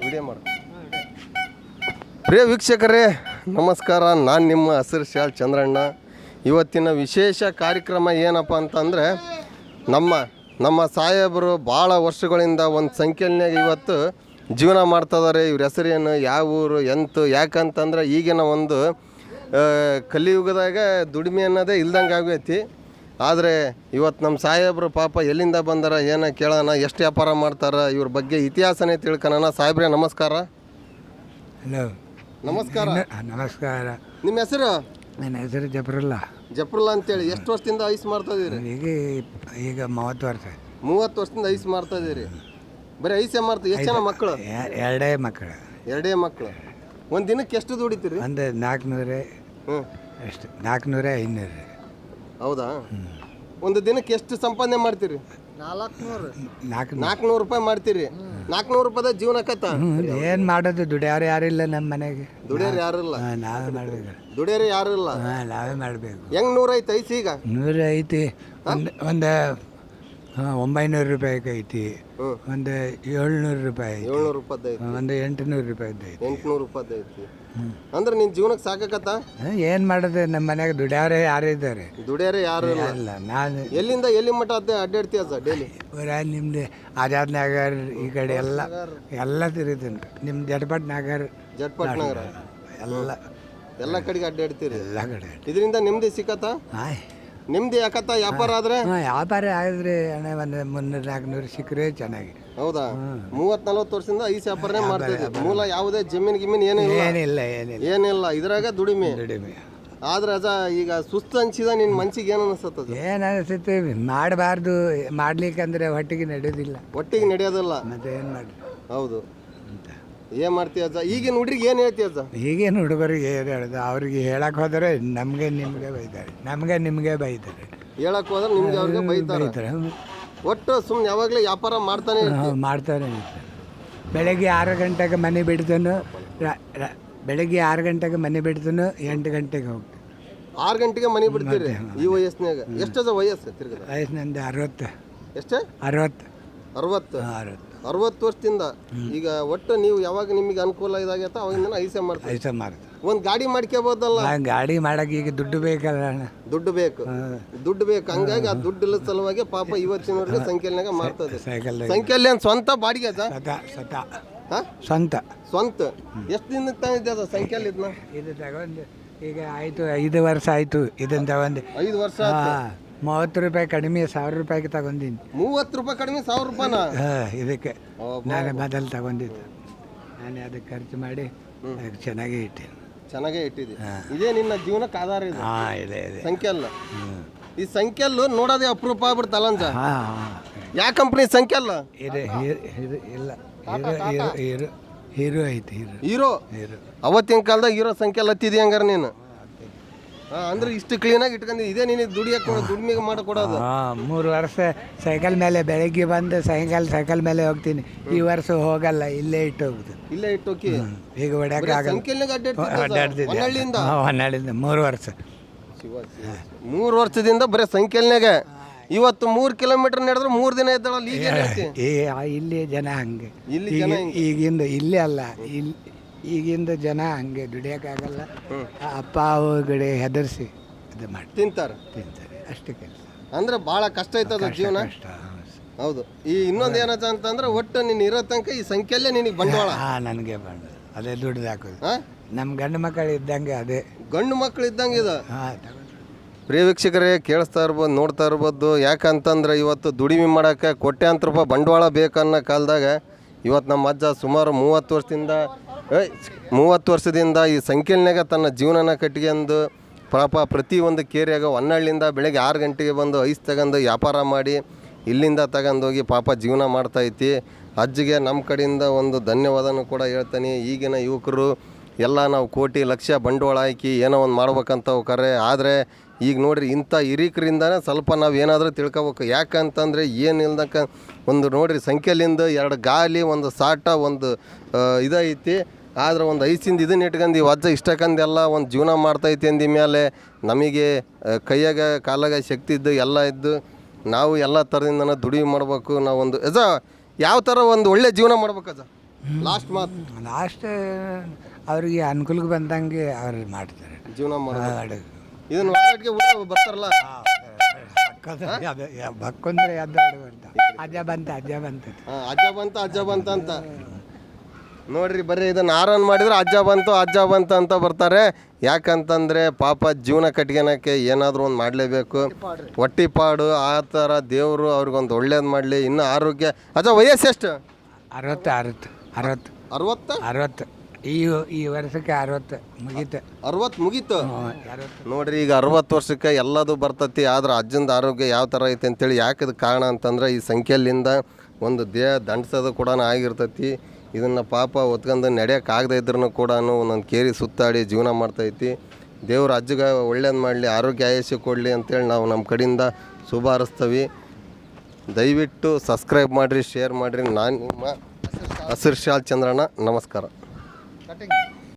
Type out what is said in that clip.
Video ಮಾಡು. ಪ್ರಿಯ ವೀಕ್ಷಕರೇ ನಮಸ್ಕಾರ, ನಾನು ನಿಮ್ಮ ಹಸಿರು ಶಾಲ್ ಚಂದ್ರಣ್ಣ. ಇವತ್ತಿನ ವಿಶೇಷ ಕಾರ್ಯಕ್ರಮ ಏನಪ್ಪ ಅಂತಂದರೆ ನಮ್ಮ ಸಾಹೇಬರು ಭಾಳ ವರ್ಷಗಳಿಂದ ಒಂದು ಸಂಖ್ಯೆನಾಗ ಇವತ್ತು ಜೀವನ ಮಾಡ್ತಿದ್ದಾರೆ. ಇವ್ರ ಹೆಸರೇನು, ಯಾವ ಊರು, ಯಾಕಂತಂದ್ರೆ ಈಗಿನ ಒಂದು ಕಲಿಯುಗದಾಗ ದುಡಿಮೆ ಅನ್ನೋದೇ ಇಲ್ದಂಗೆ ಆಗೈತಿ. ಆದರೆ ಇವತ್ತು ನಮ್ಮ ಸಾಹೇಬರು ಪಾಪ ಎಲ್ಲಿಂದ ಬಂದಾರ ಏನೋ ಕೇಳೋಣ, ಎಷ್ಟು ವ್ಯಾಪಾರ ಮಾಡ್ತಾರೆ, ಇವ್ರ ಬಗ್ಗೆ ಇತಿಹಾಸನೇ ತಿಳ್ಕೊಳ್ಳೋಣ. ಸಾಹೇಬ್ರೆ ನಮಸ್ಕಾರ. ಹಲೋ, ನಮಸ್ಕಾರ. ನಮಸ್ಕಾರ. ನಿಮ್ಮ ಹೆಸರು? ನನ್ನ ಹೆಸರು ಜಫರುಲ್ಲಾ ಅಂತೇಳಿ. ಎಷ್ಟು ವರ್ಷದಿಂದ ಐಸ್ ಮಾಡ್ತಾ ಇದೀರಿ? ಈಗ 30 ವರ್ಷ. 30 ವರ್ಷದಿಂದ ಐಸ್ ಮಾಡ್ತಾ ಇದೀರಿ. ಬರೀ ಐಸೇ ಮಾಡ್ತೀವಿ. ಎಷ್ಟು ಜನ ಮಕ್ಕಳು? ಎರಡೇ ಮಕ್ಕಳು. ಒಂದು ದಿನಕ್ಕೆ ಎಷ್ಟು ದುಡಿತೀರಿ? ಒಂದು 400 ಅಷ್ಟು, 400 500. ಹೌದಾ? ಒಂದು ದಿನಕ್ಕೆ ಎಷ್ಟು ಸಂಪಾದನೆ ಮಾಡ್ತೀರಿ? 400 ರೂಪಾಯಿ ಮಾಡ್ತೀರಿ. 400 ರೂಪಾಯಿ ಜೀವನಕ್ಕತ್ತ ಏನು ಮಾಡೋದು? ದುಡಿಯೋರು ಯಾರಿಲ್ಲ ನಮ್ಮ ಮನೆಗೆ. ದುಡಿಯೋರು ಯಾರಿಲ್ಲ, ನಾವೇ ಮಾಡ್ಬೇಕು. ದುಡಿಯೋರು ಯಾರಿಲ್ಲ, ನಾವೇ ಮಾಡಬೇಕು. ಹೆಂಗ್ 100 ಐತೆ ಐಸಿ? ಈಗ 100 ಐತಿ. ಒಂದು 900 ರೂಪಾಯಿಗೆ ಐತಿ, ಒಂದು 700 ರೂಪಾಯಿ, 700 ರೂಪಾಯಿ ಐತಿ, ಒಂದು 800 ರೂಪಾಯಿ ಐತಿ. 800 ರೂಪಾಯಿ ಐತಿ. ಅಂದ್ರೆ ನಿನ್ ಜೀವನಕ್ಕೆ ಸಾಕತ್ತ? ಏನು ಮಾಡೋದು? ನಮ್ಮ ಮನೆಗೆ ದುಡಿಯೋರೇ ಯಾರು ಇದ್ದಾರೆ? ದುಡಿಯೋರೇ ಯಾರು ಇಲ್ಲ. ನಾನು ಎಲ್ಲಿಂದ ಎಲ್ಲಿ ಮಟ್ಟ ಅಡ್ಡಾಡ್ತೀಯ ಡೈಲಿ? ನಿಮ್ದು ಆಜಾದ್ ನಗರ್ ಈ ಕಡೆ ಎಲ್ಲ ತಿರುಗ್ತೀನಿ. ನಿಮ್ಮ ಜಟ್ಪಟ್ ನಗರ್ ಎಲ್ಲ ಕಡೆಗೆ ಅಡ್ಡಾಡ್ತೀರಿ? ಎಲ್ಲ ಕಡೆ. ಇದರಿಂದ ನಿಮ್ದು ಸಿಕ್ಕತ್ತ? ನಿಮ್ದು ಯಾಕತ್ತ? ವ್ಯಾಪಾರ ಆದ್ರೆ ವ್ಯಾಪಾರ ಆಗಿದ್ರೆ ಹಣ ಒಂದು 300-400 ಸಿಕ್ಕರೆ ಚೆನ್ನಾಗಿ. ಹೌದಾ? 30-40 ವರ್ಷದಿಂದ ಐಸ್ ವ್ಯಾಪಾರನೇ ಮಾಡ್ತಾ ಇದ್ದೀವಿ. ಮೂಲ ಯಾವುದೇ ಜಮೀನ್ ಗಿಮೀನ್ ಏನಿಲ್ಲ, ಇದ್ರಾಗ ದುಡಿಮೆ. ಆದ್ರೆ ಅದ ಈಗ ಸುಸ್ತು ಅನ್ಸಿದ ನಿನ್ ಮನ್ಸಿಗೆ ಏನು ಅನಿಸ್ತದ? ಏನು ಅನಿಸುತ್ತೆ? ಮಾಡಬಾರ್ದು, ಮಾಡ್ಲಿಕ್ಕಂದ್ರೆ ಹೊಟ್ಟಿಗೆ ನಡೆಯೋದಿಲ್ಲ. ಒಟ್ಟಿಗೆ ನಡೆಯೋದಿಲ್ಲ ಮತ್ತೆ ಏನು ಮಾಡಿ? ಹೌದು. ಏನ್ ಮಾಡ್ತೀಯ ಅಜ್ಜ? ಈಗಿನ ಹುಡ್ರಿಗೆ ಏನ್ ಹೇಳ್ತೀಯ ಅಜ್ಜ? ಈಗೇನು ಹುಡುಗರಿಗೆ ಏನು ಹೇಳೋದು? ಅವ್ರಿಗೆ ಹೇಳಕ್ ಹೋದರೆ ನಮಗೆ ನಿಮಗೆ ಬೈತಾರೆ, ನಮಗೆ ನಿಮಗೆ ಬೈತಾರೆ. ಹೇಳಕ್ ಹೋದ್ರೆ ನಿಮ್ಗೆ ಅವ್ರಿಗೆ ಬೈತಾರೆ. ಒಟ್ಟು ಸುಮ್ಮನೆ ಯಾವಾಗಲೂ ವ್ಯಾಪಾರ ಮಾಡ್ತಾನೆ ಮಾಡ್ತಾನೆ. ಬೆಳಗ್ಗೆ 6 ಗಂಟೆಗೆ ಮನೆ ಬಿಡ್ತಾನು, ಬೆಳಗ್ಗೆ 6 ಗಂಟೆಗೆ ಮನೆ ಬಿಡ್ತಾನು, 8 ಗಂಟೆಗೆ ಹೋಗ್ತಾನೆ. 6 ಗಂಟೆಗೆ ಮನೆ ಬಿಡ್ತೀರಿ ಈ ವಯಸ್ಸಿನಾಗ? ಎಷ್ಟದ ವಯಸ್ಸು? ತಿರ್ಗದ ವಯಸ್ಸು ನಂದು 60. ಎಷ್ಟು? 60 ವರ್ಷದಿಂದ. ಈಗ ಒಟ್ಟು ನೀವು ಯಾವಾಗ ನಿಮಗೆ ಅನುಕೂಲ ಇದಾಗತ್ತ ಅವಾಗಿಂದ ಐಸೆ ಮಾಡ್ತೀವಿ. ಒಂದು ಗಾಡಿ ಮಾಡ್ಕೋಬೋದಲ್ಲ? ಗಾಡಿ ಮಾಡಕ್ಕೆ ಈಗ ದುಡ್ಡು ಬೇಕಲ್ಲ ಅಣ್ಣ. ದುಡ್ಡು ಬೇಕು. ಹಂಗಾಗಿ ಆ ದುಡ್ಡು ಇಲ್ಲದ ಸಲುವಾಗಿ ಪಾಪ ಇವತ್ತಿನವರೆಗೆ ಸಂಖ್ಯೆಲ್ನಾಗ ಮಾಡ್ತದೆ. ಸಂಖ್ಯೆಯಲ್ಲಿ ಸ್ವಂತ ಬಾಡಿಗೆ ಅದ? ಸ್ವಂತ. ಎಷ್ಟು ದಿನ ತಂದಿದ್ದೆ ಅದ ಸಂಖ್ಯೆಯಲ್ಲಿ? ಇದು ತಗೊಂಡು ಈಗ ಆಯ್ತು 5 ವರ್ಷ ಆಯ್ತು. ಇದನ್ನ ತಗೊಂಡು 5 ವರ್ಷ. 30 ರೂಪಾಯಿ ಕಡಿಮೆ 1000 ರೂಪಾಯಿಗೆ ತಗೊಂಡಿನಿ. 30 ರೂಪಾಯಿ ಕಡಿಮೆ 1000 ರೂಪಾಯಿನ? ಇದಕ್ಕೆ ನಾನು ಮೊದಲು ತಗೊಂಡಿದ್ದು. ನಾನು ಅದಕ್ಕೆ ಖರ್ಚು ಮಾಡಿ ಚೆನ್ನಾಗೇ ಇಟ್ಟಿದ್ದೆ. ಇದೇ ನಿನ್ನ ಜೀವನಕ್ಕೆ ಆಧಾರ ಇದೆ? ಇದೆ. ಸಂಖ್ಯೆಲ್ಲ ಈ ಸಂಖ್ಯೆಲ್ಲು ನೋಡೋದೇ ಅಪರೂಪ ಆಗ್ಬಿಡ್ತಲ್ಲ ಅಂತ. ಯಾವ ಕಂಪ್ನಿ ಸಂಖ್ಯೆಲ್ಲ? ಹೀರೋ ಐತಿ. ಹೀರೋ ಅವತ್ತಿನ ಕಾಲದಾಗ ಹೀರೋ ಸಂಖ್ಯೆಲ್ಲ ಹತ್ತಿದೆ ಹಂಗಾರ ನೀನು? ಅಂದ್ರೆ ಇಷ್ಟು ಕ್ಲೀನಾಗಿ ಇಟ್ಕೊಂಡು ಇದೇ ನೀನು ದುಡಿಮೆಗೆ ಮಾಡಿಕೊಡೋದು? 3 ವರ್ಷ ಸೈಕಲ್ ಮೇಲೆ ಬೆಳಗ್ಗೆ ಬಂದು ಸೈಕಲ್ ಮೇಲೆ ಹೋಗ್ತೀನಿ. ಈ ವರ್ಷ ಹೋಗಲ್ಲ, ಇಲ್ಲೇ ಇಟ್ಟು ಹೋಗ್ತೀನಿ. ಈಗ ಹೊಡ್ಯಾಕ ಅಡ್ಡಾಡ್ತಿದ್ದೆ 3 ವರ್ಷ. 3 ವರ್ಷದಿಂದ ಬರೀ ಸಂಖ್ಯೆಲ್ನಾಗ. ಇವತ್ತು 3 ಕಿಲೋಮೀಟರ್ ನಡೆದ್ರೆ 3 ದಿನ ಇದ್ದಾಳಲ್ಲ. ಇಲ್ಲಿ ಜನ ಹಂಗೆ. ಈಗಿಂದ ಇಲ್ಲಿ ಅಲ್ಲ, ಈಗಿಂದ ಜನ ಹಂಗೆ ದುಡಿಯೋಕ್ಕಾಗಲ್ಲ. ಅಪ್ಪ ಅವಗಡೆ ಹೆದರ್ಸಿ ಇದು ಮಾಡಿ ತಿಂತಾರೆ ಅಷ್ಟೇ ಕೆಲಸ. ಅಂದ್ರೆ ಭಾಳ ಕಷ್ಟ ಐತದ ಜೀವನ. ಹೌದು. ಈ ಇನ್ನೊಂದು ಏನಂತ ಅಂತಂದ್ರೆ ಒಟ್ಟು ನೀನು ಇರೋ ತನಕ ಈ ಸಂಖ್ಯೆಲ್ಲೇ ನಿನಗೆ ಬಂಡವಾಳ. ನನಗೆ ಬಂಡ ಅದೇ ದುಡ್ಡು ಹಾಕೋದು. ನಮ್ಮ ಗಂಡು ಮಕ್ಕಳು ಇದ್ದಂಗೆ, ಅದೇ ಗಂಡು ಮಕ್ಕಳು ಇದ್ದಂಗೆ ಇದು. ಪ್ರಿಯ ವೀಕ್ಷಕರೇ, ಕೇಳಿಸ್ತಾ ಇರ್ಬೋದು, ನೋಡ್ತಾ ಇರ್ಬೋದು. ಯಾಕಂತಂದ್ರೆ ಇವತ್ತು ದುಡಿಮೆ ಮಾಡೋಕ್ಕೆ ಕೋಟ್ಯಾಂತರ ರೂಪಾಯಿ ಬಂಡವಾಳ ಬೇಕನ್ನೋ ಕಾಲದಾಗ ಇವತ್ತು ನಮ್ಮ ಅಜ್ಜ ಸುಮಾರು 30 ವರ್ಷದಿಂದ ಈ ಸಂಖ್ಯೆಲ್ನಾಗ ತನ್ನ ಜೀವನನ ಕಟ್ಕೊಂಡು ಪಾಪ ಪ್ರತಿಯೊಂದು ಕೇರಿಯಾಗ ಹೊನ್ನಳ್ಳಿಂದ ಬೆಳಗ್ಗೆ 6 ಗಂಟೆಗೆ ಬಂದು ಐಸ್ ತಗೊಂಡು ವ್ಯಾಪಾರ ಮಾಡಿ ಇಲ್ಲಿಂದ ತಗೊಂಡೋಗಿ ಪಾಪ ಜೀವನ ಮಾಡ್ತಾಯಿತಿ. ಅಜ್ಜಿಗೆ ನಮ್ಮ ಕಡೆಯಿಂದ ಒಂದು ಧನ್ಯವಾದನೂ ಕೂಡ ಹೇಳ್ತಾನೆ. ಈಗಿನ ಯುವಕರು ಎಲ್ಲ ನಾವು ಕೋಟಿ ಲಕ್ಷ ಬಂಡವಾಳ ಹಾಕಿ ಏನೋ ಒಂದು ಮಾಡ್ಬೇಕಂತ ಹೋಗ್ತಾರೆ. ಆದರೆ ಈಗ ನೋಡಿರಿ ಇಂಥ ಹಿರೀಕರಿಂದನೇ ಸ್ವಲ್ಪ ನಾವು ಏನಾದರೂ ತಿಳ್ಕೊಬೇಕು. ಯಾಕಂತಂದರೆ ಏನಿಲ್ದಕ್ಕ ಒಂದು ನೋಡಿರಿ ಸಂಖ್ಯೆಲಿಂದ 2 ಗಾಲಿ, ಒಂದು ಸಾಟ, ಒಂದು ಇದೈತಿ. ಆದ್ರೆ ಒಂದು ಐಸಿಂದ ಇದನ್ನ ಇಟ್ಕೊಂಡು ಈ ವಜ್ಜ ಇಷ್ಟಕ್ಕಂದೆಲ್ಲ ಒಂದು ಜೀವನ ಮಾಡ್ತೈತಿ ಅಂದ ಮೇಲೆ ನಮಗೆ ಕೈಯಾಗ ಕಾಲಾಗ ಶಕ್ತಿ ಇದ್ದು ಎಲ್ಲ ಇದ್ದು ನಾವು ಎಲ್ಲ ಥರದಿಂದನೇ ದುಡಿಮೆ ಮಾಡಬೇಕು. ನಾವು ಒಂದು ಯಾವ ಥರ ಒಂದು ಒಳ್ಳೆ ಜೀವನ ಮಾಡ್ಬೇಕು ಅಜ್ಜ? ಲಾಸ್ಟ್ ಮಾತು ಲಾಸ್ಟ್ ಅವ್ರಿಗೆ ಅನುಕೂಲಕ್ಕೆ ಬಂದಂಗೆ ಅವ್ರು ಮಾಡ್ತಾರೆ ಜೀವನ ಮಾಡೋದು ಅಡುಗೆ ಇದನ್ನ ಮಾರ್ಕೆಟ್ಗೆ ಊಟ ಬರ್ತಾರಲ್ಲ ಬಕ್ಕೊಂದ್ರೆ ಎದ್ದು ಅಂತ ಅಜ್ಜ ಬಂತ ಅಜ್ಜ ಬಂತ ಅಂತ ನೋಡ್ರಿ ಬರ್ರಿ ಇದನ್ನ ಆರನ್ ಮಾಡಿದ್ರೆ ಅಜ್ಜ ಬಂತು ಅಂತ ಬರ್ತಾರೆ. ಯಾಕಂತಂದರೆ ಪಾಪ ಜೀವನ ಕಟ್ಕೊಳಕ್ಕೆ ಏನಾದರೂ ಒಂದು ಮಾಡಲೇಬೇಕು. ಹೊಟ್ಟಿಪಾಡು ಆ ಥರ ದೇವರು ಅವ್ರಿಗೊಂದು ಒಳ್ಳೇದು ಮಾಡಲಿ. ಇನ್ನು ಆರೋಗ್ಯ ಅಜ್ಜ ವಯಸ್ಸು ಎಷ್ಟು? 60 ಈ ವರ್ಷಕ್ಕೆ 60 ಮುಗೀತು. 60 ಮುಗೀತು ನೋಡ್ರಿ. ಈಗ 60 ವರ್ಷಕ್ಕೆ ಎಲ್ಲದು ಬರ್ತತಿ. ಆದ್ರೆ ಅಜ್ಜಂದ ಆರೋಗ್ಯ ಯಾವ ಥರ ಐತೆ ಅಂತೇಳಿ ಯಾಕದು ಕಾರಣ ಅಂತಂದ್ರೆ ಈ ಸಂಖ್ಯೆಯಲ್ಲಿಂದ ಒಂದು ದೇಹ ದಂಡಿಸೋದು ಕೂಡ ಆಗಿರ್ತೈತಿ. ಇದನ್ನು ಪಾಪ ಹೊತ್ಕೊಂಡು ನಡೆಯೋಕ್ಕಾಗದೇ ಇದ್ರೂ ಕೂಡ ಒಂದೊಂದು ಕೇರಿ ಸುತ್ತಾಡಿ ಜೀವನ ಮಾಡ್ತೈತಿ. ದೇವ್ರು ಅಜ್ಜಗೆ ಒಳ್ಳೇದು ಮಾಡಲಿ, ಆರೋಗ್ಯ ಆಯಸ್ಸು ಕೊಡಲಿ ಅಂತೇಳಿ ನಾವು ನಮ್ಮ ಕಡೆಯಿಂದ ಶುಭ ಹಾರೈಸ್ತೀವಿ. ದಯವಿಟ್ಟು ಸಬ್ಸ್ಕ್ರೈಬ್ ಮಾಡಿರಿ, ಶೇರ್ ಮಾಡಿರಿ. ನಾನು ನಿಮ್ಮ ಹಸಿರು ಶಾಲ್ ಚಂದ್ರಣ್ಣ. ನಮಸ್ಕಾರ.